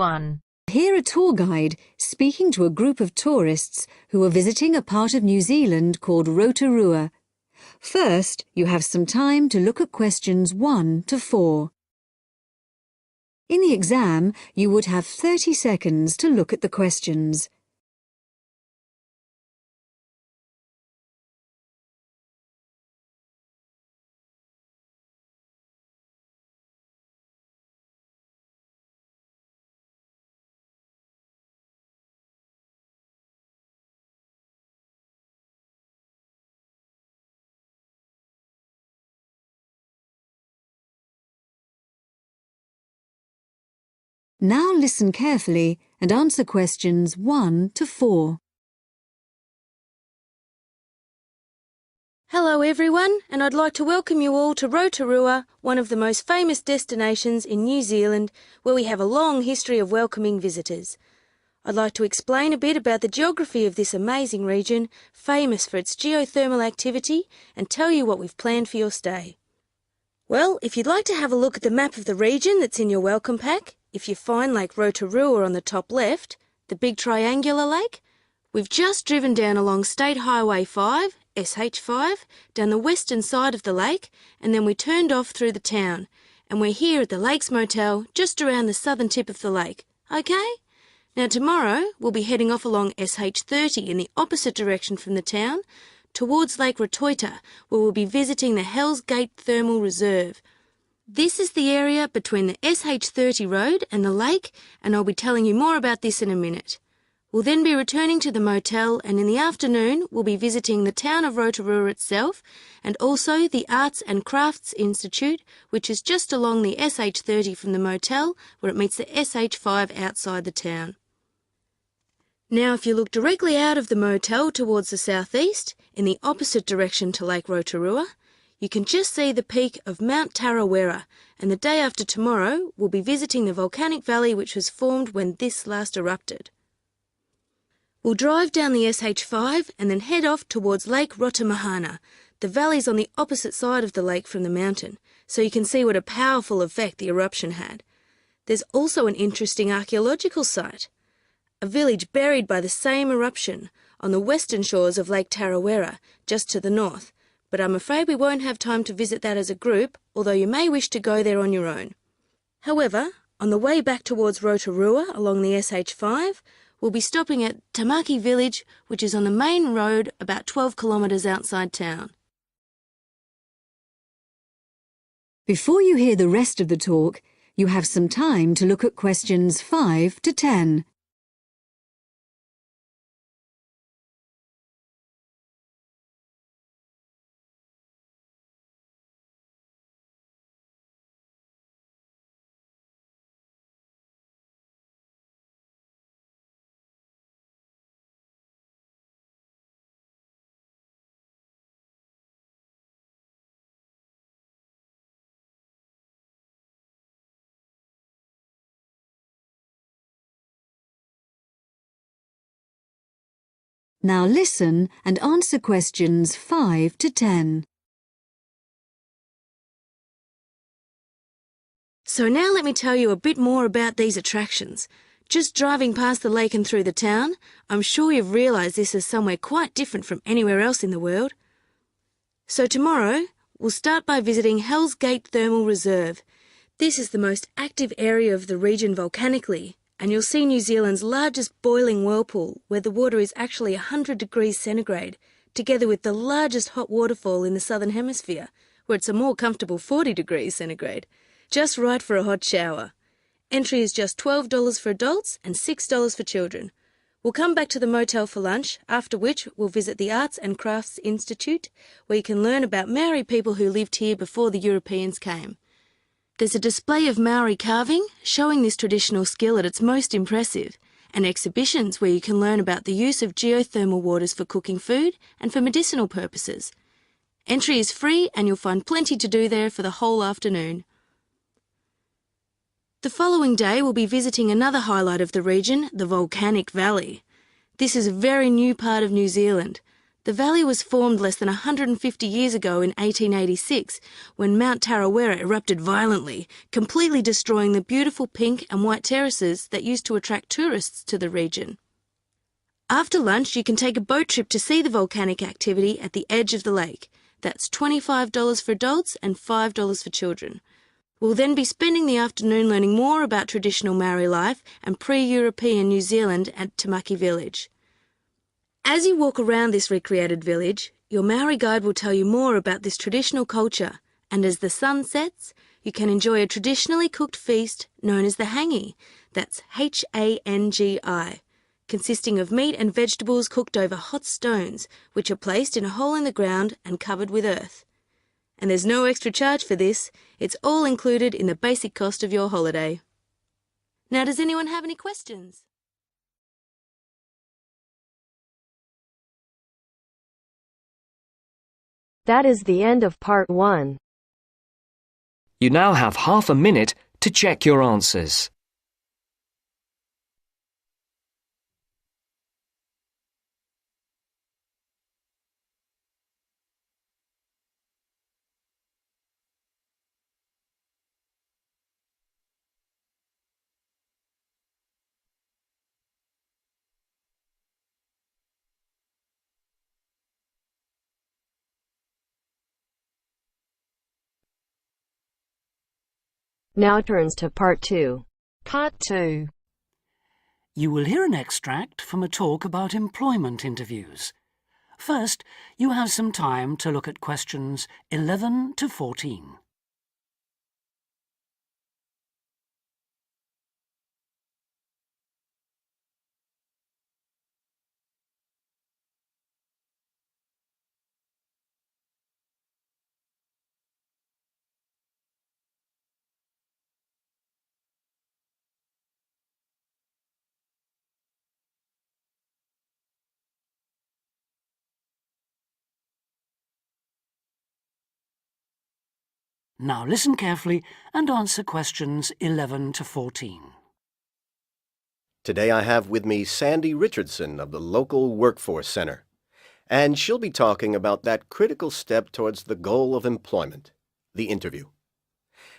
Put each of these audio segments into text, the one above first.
1. Hear a tour guide speaking to a group of tourists who are visiting a part of New Zealand called Rotorua. First, you have some time to look at questions 1 to 4. In the exam, you would have 30 seconds to look at the questions. Now listen carefully and answer questions 1 to 4. Hello everyone, and I'd like to welcome you all to Rotorua, one of the most famous destinations in New Zealand, where we have a long history of welcoming visitors. I'd like to explain a bit about the geography of this amazing region, famous for its geothermal activity, and tell you what we've planned for your stay. Well, if you'd like to have a look at the map of the region that's in your welcome pack, if you find Lake Rotorua on the top left, the big triangular lake, we've just driven down along State Highway 5, SH5, down the western side of the lake, and then we turned off through the town, and we're here at the Lakes Motel just around the southern tip of the lake, okay? Now tomorrow we'll be heading off along SH30 in the opposite direction from the town, towards Lake Rotoita, where we'll be visiting the Hells Gate Thermal Reserve. This is the area between the SH30 road and the lake, and I'll be telling you more about this in a minute. We'll then be returning to the motel, and in the afternoon we'll be visiting the town of Rotorua itself, and also the Arts and Crafts Institute, which is just along the SH30 from the motel, where it meets the SH5 outside the town. Now if you look directly out of the motel towards the southeast, in the opposite direction to Lake Rotorua, you can just see the peak of Mount Tarawera, and the day after tomorrow we'll be visiting the volcanic valley which was formed when this last erupted. We'll drive down the SH5 and then head off towards Lake Rotomahana. The valley's on the opposite side of the lake from the mountain, so you can see what a powerful effect the eruption had. There's also an interesting archaeological site, a village buried by the same eruption on the western shores of Lake Tarawera, just to the north. But I'm afraid we won't have time to visit that as a group, although you may wish to go there on your own. However, on the way back towards Rotorua along the SH5, we'll be stopping at Tamaki village, which is on the main road about 12 kilometres outside town. Before you hear the rest of the talk, you have some time to look at questions 5 to 10. Now listen and answer questions 5 to 10. So now let me tell you a bit more about these attractions. Just driving past the lake and through the town, I'm sure you've realised this is somewhere quite different from anywhere else in the world. So tomorrow, we'll start by visiting Hells Gate Thermal Reserve. This is the most active area of the region volcanically, and you'll see New Zealand's largest boiling whirlpool, where the water is actually 100 degrees centigrade, together with the largest hot waterfall in the southern hemisphere, where it's a more comfortable 40 degrees centigrade. Just right for a hot shower. Entry is just $12 for adults and $6 for children. We'll come back to the motel for lunch, after which we'll visit the Arts and Crafts Institute, where you can learn about Maori people who lived here before the Europeans came. There's a display of Maori carving, showing this traditional skill at its most impressive, and exhibitions where you can learn about the use of geothermal waters for cooking food and for medicinal purposes. Entry is free and you'll find plenty to do there for the whole afternoon. The following day we'll be visiting another highlight of the region, the Volcanic Valley. This is a very new part of New Zealand. The valley was formed less than 150 years ago in 1886 when Mount Tarawera erupted violently, completely destroying the beautiful pink and white terraces that used to attract tourists to the region. After lunch, you can take a boat trip to see the volcanic activity at the edge of the lake. That's $25 for adults and $5 for children. We'll then be spending the afternoon learning more about traditional Maori life and pre-European New Zealand at Tamaki Village. As you walk around this recreated village, your Maori guide will tell you more about this traditional culture, and as the sun sets, you can enjoy a traditionally cooked feast known as the hangi, that's Hangi, consisting of meat and vegetables cooked over hot stones, which are placed in a hole in the ground and covered with earth. And there's no extra charge for this, it's all included in the basic cost of your holiday. Now, does anyone have any questions? That is the end of part 1. You now have half a minute to check your answers. Now turns to part 2. Part 2. You will hear an extract from a talk about employment interviews. First, you have some time to look at questions 11 to 14. Now listen carefully and answer questions 11 to 14. Today I have with me Sandy Richardson of the local Workforce Center, and she'll be talking about that critical step towards the goal of employment, the interview.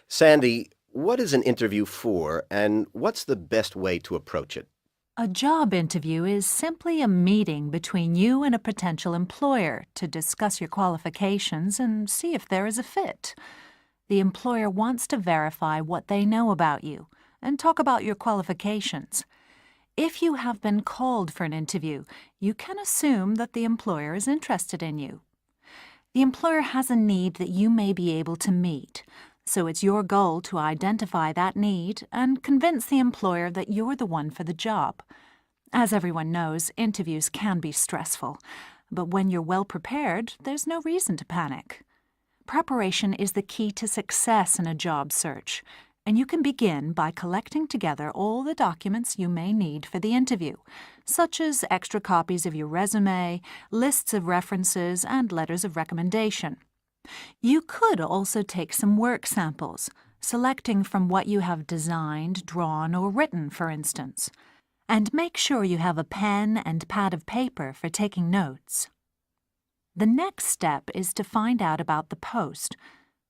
Sandy, what is an interview for, and what's the best way to approach it? A job interview is simply a meeting between you and a potential employer to discuss your qualifications and see if there is a fit. The employer wants to verify what they know about you and talk about your qualifications. If you have been called for an interview, you can assume that the employer is interested in you. The employer has a need that you may be able to meet, so it's your goal to identify that need and convince the employer that you're the one for the job. As everyone knows, interviews can be stressful, but when you're well prepared, there's no reason to panic. Preparation is the key to success in a job search, and you can begin by collecting together all the documents you may need for the interview, such as extra copies of your resume, lists of references, and letters of recommendation. You could also take some work samples, selecting from what you have designed, drawn, or written, for instance. And make sure you have a pen and pad of paper for taking notes. The next step is to find out about the post.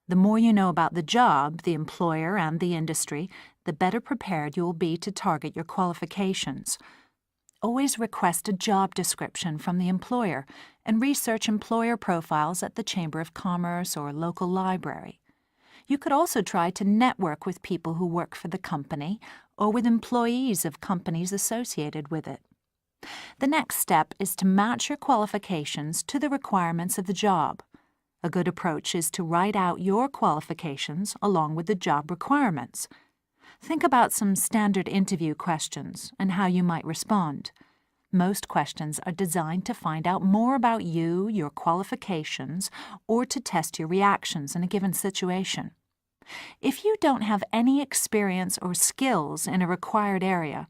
The more you know about the job, the employer, and the industry, the better prepared you will be to target your qualifications. Always request a job description from the employer and research employer profiles at the Chamber of Commerce or local library. You could also try to network with people who work for the company or with employees of companies associated with it. The next step is to match your qualifications to the requirements of the job. A good approach is to write out your qualifications along with the job requirements. Think about some standard interview questions and how you might respond. Most questions are designed to find out more about you, your qualifications, or to test your reactions in a given situation. If you don't have any experience or skills in a required area,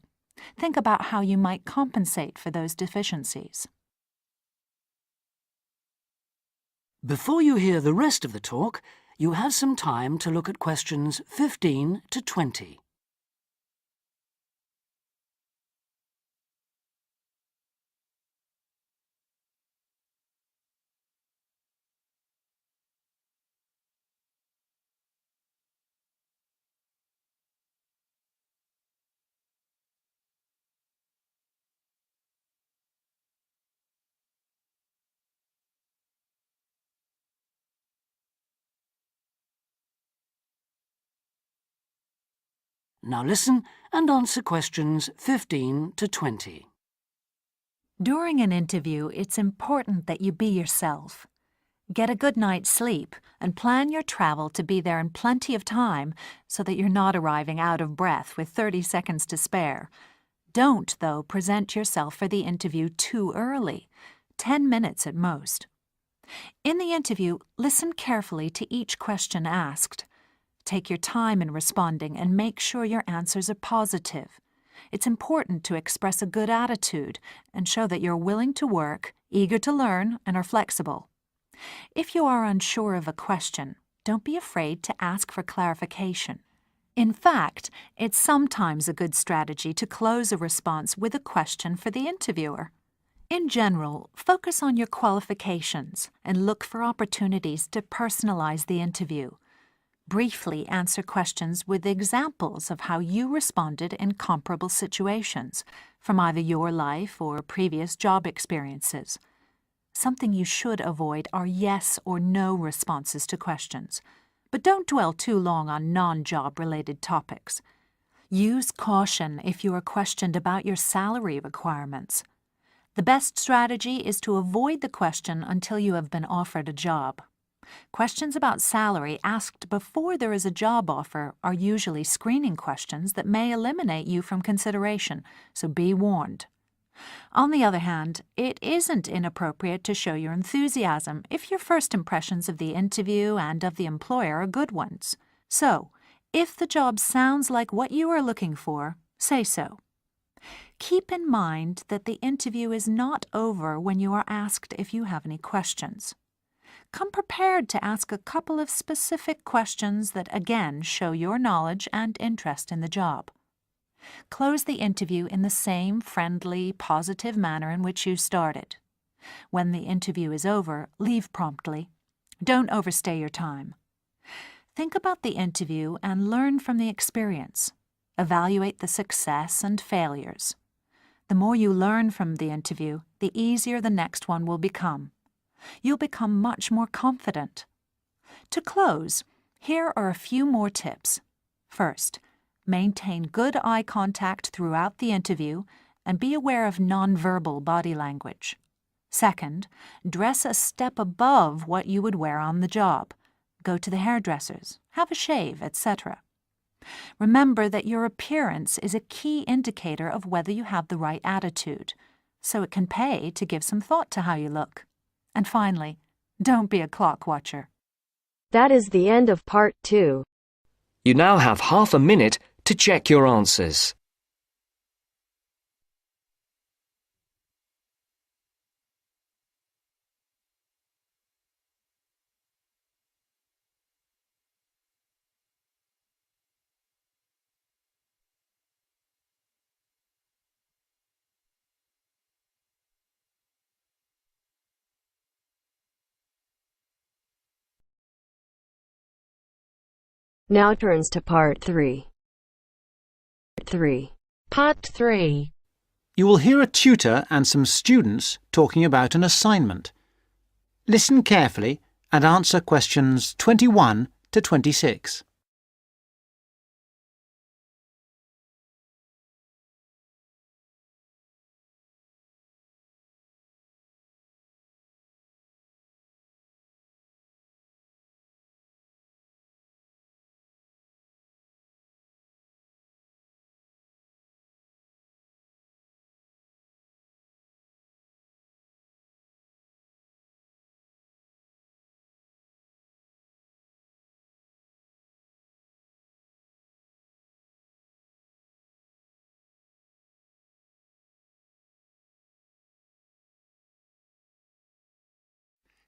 think about how you might compensate for those deficiencies. Before you hear the rest of the talk, you have some time to look at questions 15 to 20. Now listen and answer questions 15 to 20. During an interview, it's important that you be yourself. Get a good night's sleep and plan your travel to be there in plenty of time so that you're not arriving out of breath with 30 seconds to spare. Don't, though, present yourself for the interview too early, 10 minutes at most. In the interview, listen carefully to each question asked. Take your time in responding and make sure your answers are positive. It's important to express a good attitude and show that you're willing to work, eager to learn, and are flexible. If you are unsure of a question, don't be afraid to ask for clarification. In fact, it's sometimes a good strategy to close a response with a question for the interviewer. In general, focus on your qualifications and look for opportunities to personalize the interview. Briefly answer questions with examples of how you responded in comparable situations, from either your life or previous job experiences. Something you should avoid are yes or no responses to questions, but don't dwell too long on non-job related topics. Use caution if you are questioned about your salary requirements. The best strategy is to avoid the question until you have been offered a job. Questions about salary asked before there is a job offer are usually screening questions that may eliminate you from consideration, so be warned. On the other hand, it isn't inappropriate to show your enthusiasm if your first impressions of the interview and of the employer are good ones. So, if the job sounds like what you are looking for, say so. Keep in mind that the interview is not over when you are asked if you have any questions. Come prepared to ask a couple of specific questions that again show your knowledge and interest in the job. Close the interview in the same friendly, positive manner in which you started. When the interview is over, leave promptly. Don't overstay your time. Think about the interview and learn from the experience. Evaluate the success and failures. The more you learn from the interview, the easier the next one will become. You'll become much more confident. To close, here are a few more tips. First, maintain good eye contact throughout the interview and be aware of nonverbal body language. Second, dress a step above what you would wear on the job. Go to the hairdressers, have a shave, etc. Remember that your appearance is a key indicator of whether you have the right attitude, so it can pay to give some thought to how you look. And finally, don't be a clock watcher. That is the end of part 2. You now have half a minute to check your answers. Now turns to part 3. Part 3. You will hear a tutor and some students talking about an assignment. Listen carefully and answer questions 21 to 26.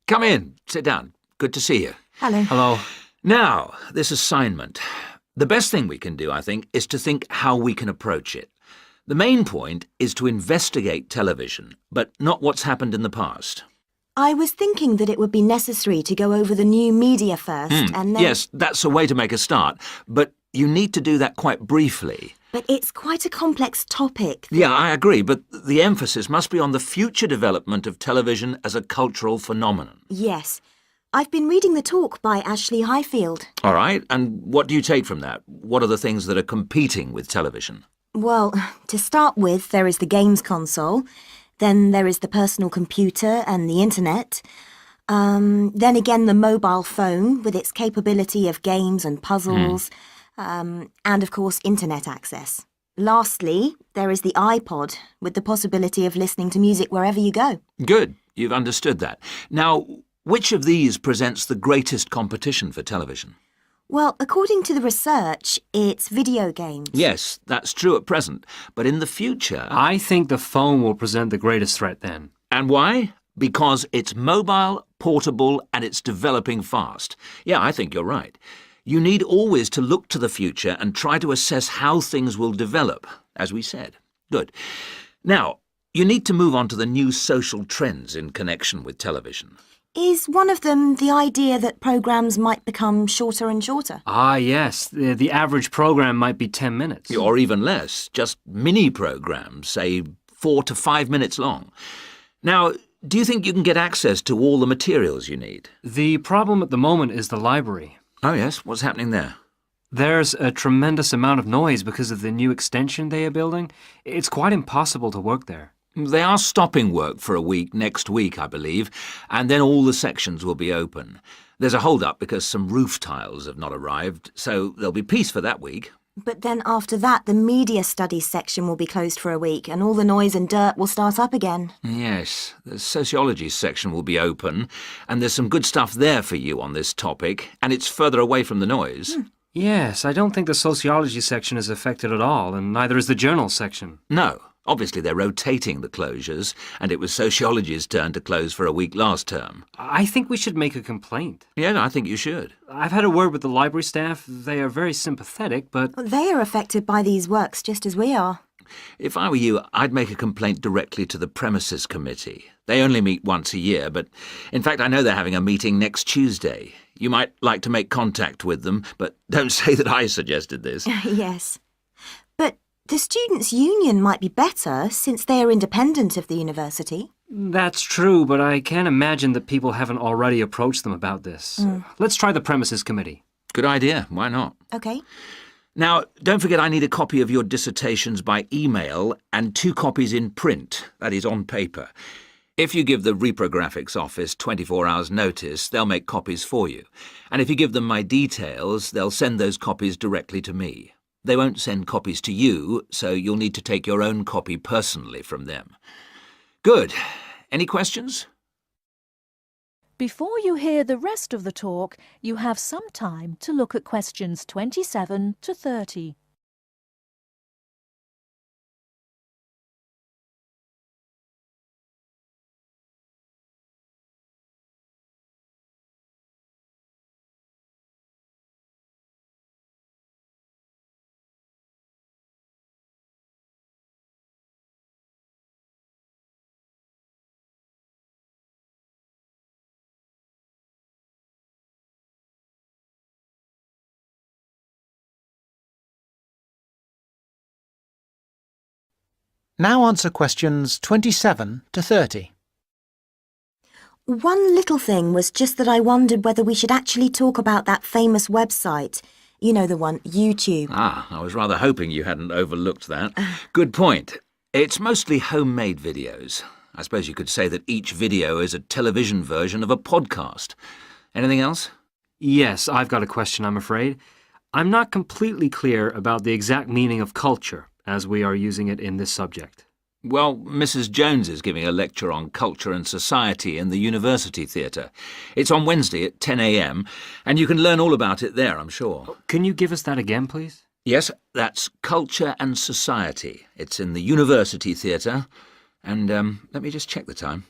Come in. Sit down. Good to see you. Hello. Hello. Now, this assignment. The best thing we can do, I think, is to think how we can approach it. The main point is to investigate television, but not what's happened in the past. I was thinking that it would be necessary to go over the new media first and then... Yes, that's a way to make a start, but you need to do that quite briefly. But it's quite a complex topic. Yeah, I agree, but the emphasis must be on the future development of television as a cultural phenomenon. Yes, I've been reading the talk by Ashley Highfield. All right, and what do you take from that? What are the things that are competing with television? Well, to start with, there is the games console. Then there is the personal computer and the internet. Then again, the mobile phone with its capability of games and puzzles. And of course, internet access. Lastly, there is the iPod with the possibility of listening to music wherever you go. Good, you've understood that. Now, which of these presents the greatest competition for television? Well, according to the research, it's video games. Yes, that's true at present, but in the future... I think the phone will present the greatest threat then. And why? Because it's mobile, portable, and it's developing fast. Yeah, I think you're right. You need always to look to the future and try to assess how things will develop, as we said. Good. Now, you need to move on to the new social trends in connection with television. Is one of them the idea that programmes might become shorter and shorter? Ah, yes. The average programme might be 10 minutes. Or even less, just mini-programmes, say 4 to 5 minutes long. Now, do you think you can get access to all the materials you need? The problem at the moment is the library. Oh, yes? What's happening there? There's a tremendous amount of noise because of the new extension they are building. It's quite impossible to work there. They are stopping work for a week next week, I believe, and then all the sections will be open. There's a hold-up because some roof tiles have not arrived, so there'll be peace for that week. But then after that, the media studies section will be closed for a week, and all the noise and dirt will start up again. Yes, the sociology section will be open, and there's some good stuff there for you on this topic, and it's further away from the noise. Yes, I don't think the sociology section is affected at all, and neither is the journal section. No. Obviously, they're rotating the closures, and it was sociology's turn to close for a week last term. I think we should make a complaint. Yeah, I think you should. I've had a word with the library staff. They are very sympathetic, but... They are affected by these works just as we are. If I were you, I'd make a complaint directly to the premises committee. They only meet once a year, but in fact, I know they're having a meeting next Tuesday. You might like to make contact with them, but don't say that I suggested this. Yes. But the Students' Union might be better since they are independent of the university. That's true, but I can't imagine that people haven't already approached them about this. Let's try the premises committee. Good idea. Why not? OK. Now, don't forget I need a copy of your dissertations by email and 2 copies in print, that is, on paper. If you give the reprographics office 24 hours' notice, they'll make copies for you. And if you give them my details, they'll send those copies directly to me. They won't send copies to you, so you'll need to take your own copy personally from them. Good. Any questions? Before you hear the rest of the talk, you have some time to look at questions 27 to 30. Now answer questions 27 to 30. One little thing was just that I wondered whether we should actually talk about that famous website. You know the one, YouTube. Ah, I was rather hoping you hadn't overlooked that. Good point. It's mostly homemade videos. I suppose you could say that each video is a television version of a podcast. Anything else? Yes, I've got a question, I'm afraid. I'm not completely clear about the exact meaning of culture, as we are using it in this subject. Well, Mrs. Jones is giving a lecture on culture and society in the University Theatre. It's on Wednesday at 10 a.m, and you can learn all about it there, I'm sure. Can you give us that again, please? Yes, that's Culture and Society. It's in the University Theatre. And let me just check the time.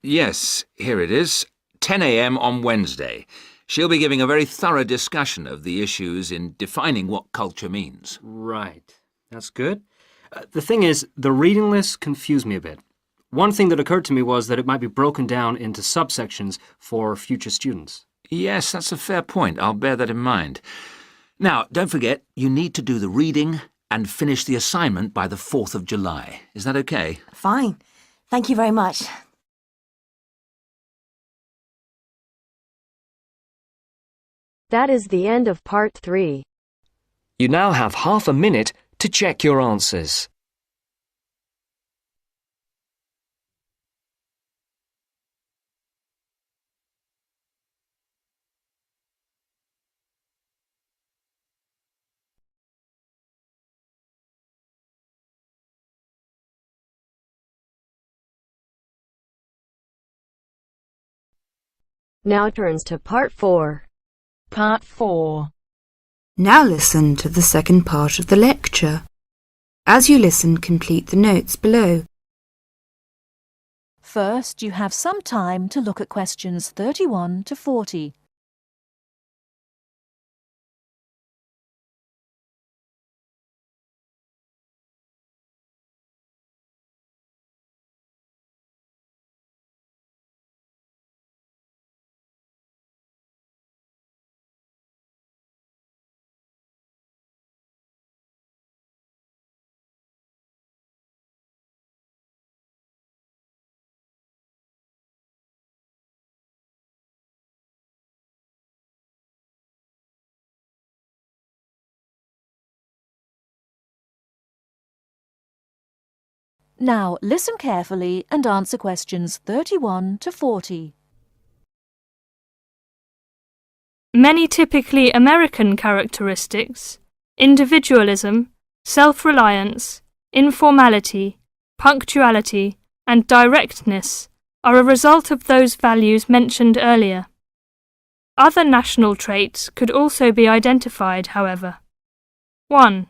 Yes, here it is. 10 a.m. on Wednesday. She'll be giving a very thorough discussion of the issues in defining what culture means. Right. That's good. The thing is, the reading list confused me a bit. One thing that occurred to me was that it might be broken down into subsections for future students. Yes, that's a fair point. I'll bear that in mind. Now, don't forget, you need to do the reading and finish the assignment by the 4th of July. Is that okay? Fine. Thank you very much. That is the end of part 3. You now have half a minute to check your answers. Now turns to part 4. Part 4. Now listen to the second part of the lecture. As you listen, complete the notes below. First, you have some time to look at questions 31 to 40. Now, listen carefully and answer questions 31 to 40. Many typically American characteristics, individualism, self-reliance, informality, punctuality, and directness, are a result of those values mentioned earlier. Other national traits could also be identified, however. 1.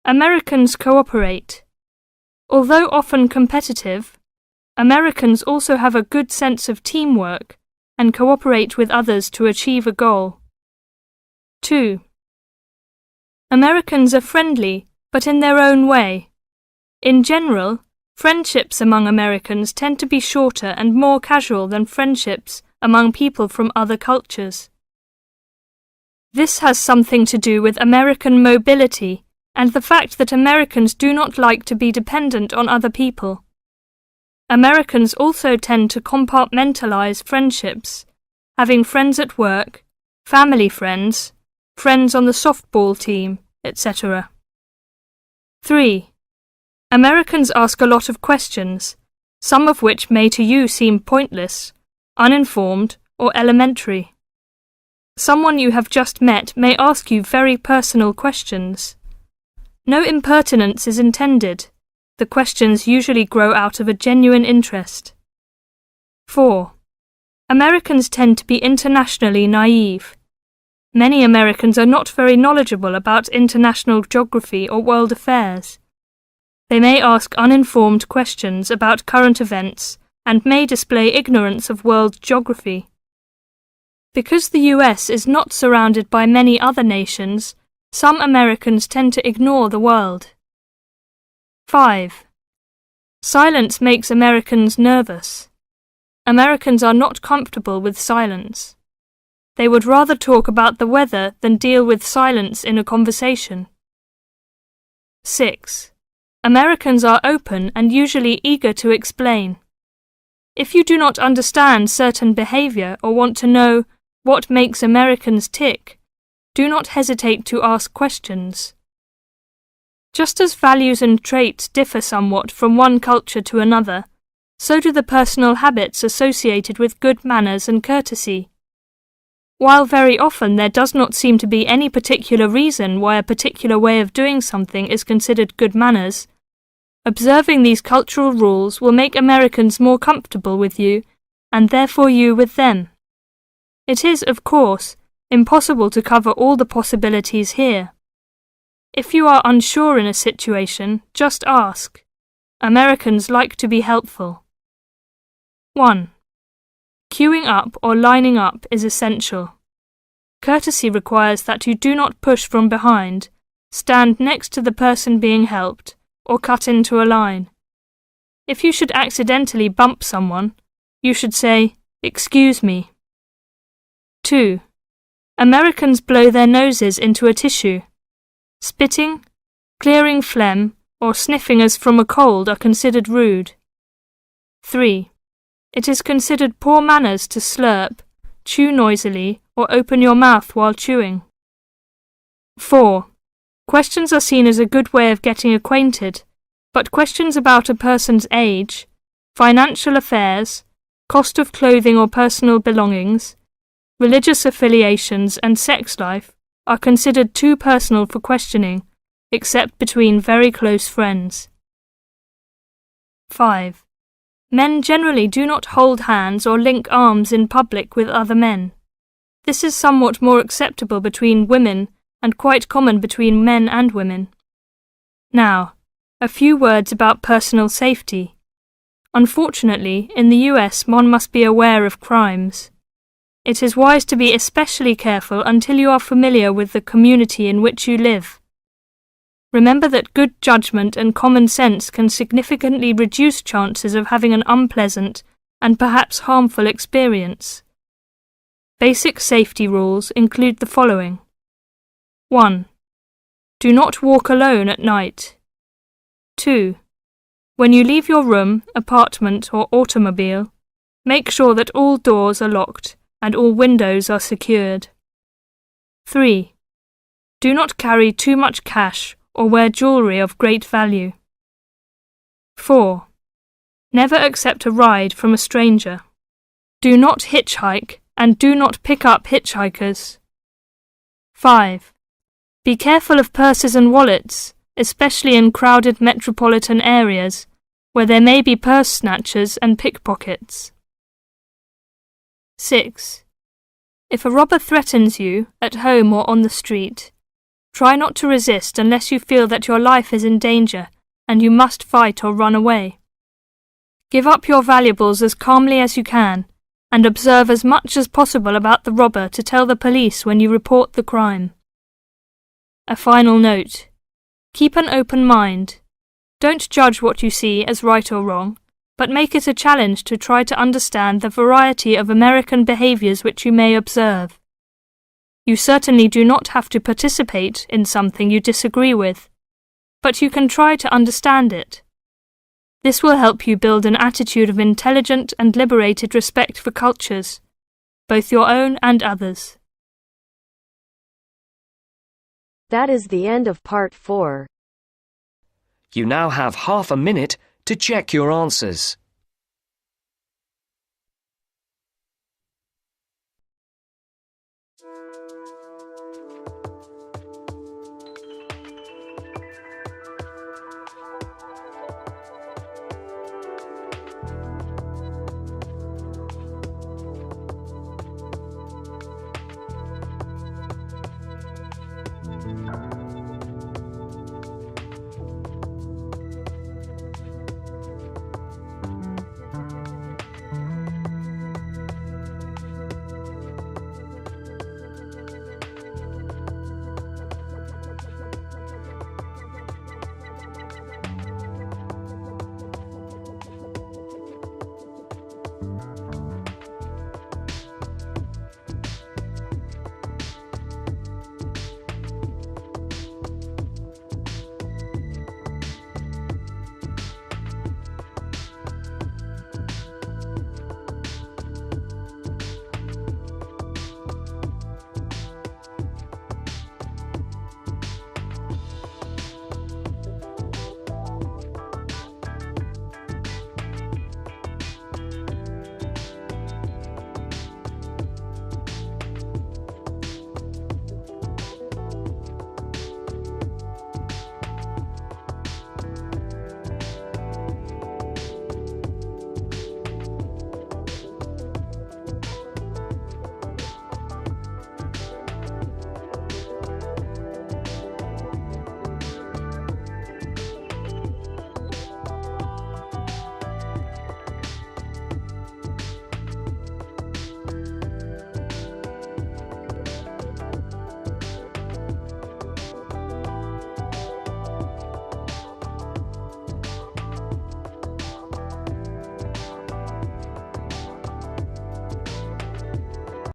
Americans cooperate. Although often competitive, Americans also have a good sense of teamwork and cooperate with others to achieve a goal. 2. Americans are friendly, but in their own way. In general, friendships among Americans tend to be shorter and more casual than friendships among people from other cultures. This has something to do with American mobility and the fact that Americans do not like to be dependent on other people. Americans also tend to compartmentalize friendships, having friends at work, family friends, friends on the softball team, etc. 3. Americans ask a lot of questions, some of which may to you seem pointless, uninformed, or elementary. Someone you have just met may ask you very personal questions. No impertinence is intended. The questions usually grow out of a genuine interest. 4. Americans tend to be internationally naive. Many Americans are not very knowledgeable about international geography or world affairs. They may ask uninformed questions about current events and may display ignorance of world geography. Because the US is not surrounded by many other nations, some Americans tend to ignore the world. 5. Silence makes Americans nervous. Americans are not comfortable with silence. They would rather talk about the weather than deal with silence in a conversation. 6. Americans are open and usually eager to explain. If you do not understand certain behavior or want to know what makes Americans tick, do not hesitate to ask questions. Just as values and traits differ somewhat from one culture to another, so do the personal habits associated with good manners and courtesy. While very often there does not seem to be any particular reason why a particular way of doing something is considered good manners, observing these cultural rules will make Americans more comfortable with you, and therefore you with them. It is, of course, impossible to cover all the possibilities here. If you are unsure in a situation, just ask. Americans like to be helpful. 1. Queuing up or lining up is essential. Courtesy requires that you do not push from behind, stand next to the person being helped, or cut into a line. If you should accidentally bump someone, you should say, "Excuse me." 2. Americans blow their noses into a tissue. Spitting, clearing phlegm, or sniffing as from a cold are considered rude. 3. It is considered poor manners to slurp, chew noisily, or open your mouth while chewing. 4. Questions are seen as a good way of getting acquainted, but questions about a person's age, financial affairs, cost of clothing or personal belongings, religious affiliations and sex life are considered too personal for questioning, except between very close friends. 5. Men generally do not hold hands or link arms in public with other men. This is somewhat more acceptable between women and quite common between men and women. Now, a few words about personal safety. Unfortunately, in the US, one must be aware of crimes. It is wise to be especially careful until you are familiar with the community in which you live. Remember that good judgment and common sense can significantly reduce chances of having an unpleasant and perhaps harmful experience. Basic safety rules include the following. 1. Do not walk alone at night. 2. When you leave your room, apartment or automobile, make sure that all doors are locked and all windows are secured. 3. Do not carry too much cash or wear jewellery of great value. 4. Never accept a ride from a stranger. Do not hitchhike and do not pick up hitchhikers. 5. Be careful of purses and wallets, especially in crowded metropolitan areas where there may be purse snatchers and pickpockets. 6. If a robber threatens you, at home or on the street, try not to resist unless you feel that your life is in danger and you must fight or run away. Give up your valuables as calmly as you can and observe as much as possible about the robber to tell the police when you report the crime. A final note. Keep an open mind. Don't judge what you see as right or wrong, but make it a challenge to try to understand the variety of American behaviours which you may observe. You certainly do not have to participate in something you disagree with, but you can try to understand it. This will help you build an attitude of intelligent and liberated respect for cultures, both your own and others. That is the end of part 4. You now have half a minute to check your answers.